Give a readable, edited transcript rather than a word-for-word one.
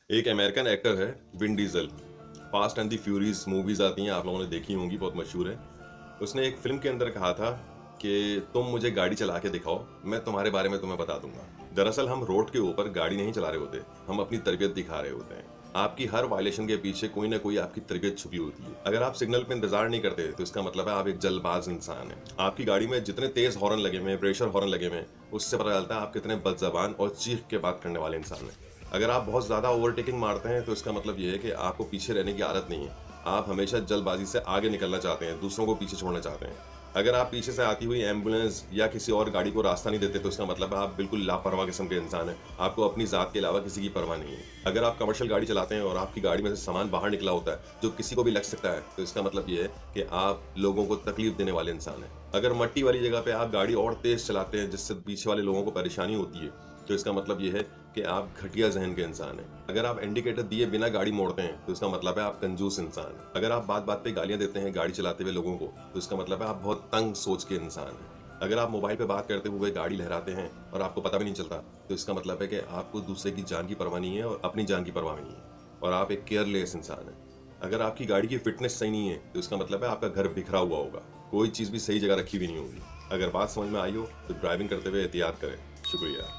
एक American actor है Vin Diesel. Fast and the Furies movies आती हैं, आप लोगों ने देखी होंगी, बहुत मशहूर है। उसने एक फिल्म के अंदर कहा था कि तुम मुझे गाड़ी चला के दिखाओ, मैं तुम्हारे बारे में तुम्हें बता दूंगा। दरअसल हम रोड के ऊपर गाड़ी नहीं चला रहे होते, हम अपनी तरबियत दिखा रहे होते हैं। आपकी हर वायलेशन के पीछे कोई ना कोई आपकी तरबियत छुपी होती है। अगर आप सिग्नल पे इंतजार नहीं करते तो इसका मतलब है आप एक जल्दबाज इंसान हैं। आपकी गाड़ी में जितने तेज हॉर्न लगे हुए हैं, प्रेशर हॉर्न लगे हुए हैं, उससे पता चलता है आप कितने बदजबान और चीख के बात करने वाले इंसान हैं। अगर आप बहुत ज़्यादा ओवरटेकिंग मारते हैं तो इसका मतलब ये है कि आपको पीछे रहने की आदत नहीं है। आप हमेशा जल्दबाजी से आगे निकलना चाहते हैं, दूसरों को पीछे छोड़ना चाहते हैं। अगर आप पीछे से आती हुई एम्बुलेंस या किसी और गाड़ी को रास्ता नहीं देते तो इसका मतलब है आप बिल्कुल लापरवाह किस्म के इंसान हैं। आपको अपनी ज़ात के अलावा किसी की परवाह नहीं है। अगर आप कमर्शियल गाड़ी चलाते हैं और आपकी गाड़ी में से सामान बाहर निकला होता है जो किसी को भी लग सकता है तो इसका मतलब ये है कि आप लोगों को तकलीफ देने वाले इंसान हैं। अगर मट्टी वाली जगह पे आप गाड़ी और तेज चलाते हैं जिससे पीछे वाले लोगों को परेशानी होती है तो इसका मतलब ये है कि आप घटिया जहन के इंसान हैं। अगर आप इंडिकेटर दिए बिना गाड़ी मोड़ते हैं तो इसका मतलब है आप कंजूस इंसान हैं। अगर आप बात बात पे गालियां देते हैं गाड़ी चलाते हुए लोगों को तो इसका मतलब है आप बहुत तंग सोच के इंसान हैं। अगर आप मोबाइल पे बात करते हुए गाड़ी लहराते हैं और आपको पता भी नहीं चलता तो इसका मतलब है कि आपको दूसरे की जान की परवाह नहीं है और अपनी जान की परवाह नहीं है और आप एक केयरलेस इंसान हैं। अगर आपकी गाड़ी की फिटनेस सही नहीं है तो इसका मतलब है आपका घर बिखरा हुआ होगा, कोई चीज़ भी सही जगह रखी भी नहीं होगी। अगर बात समझ में आई हो तो ड्राइविंग करते हुए एहतियात करें। शुक्रिया।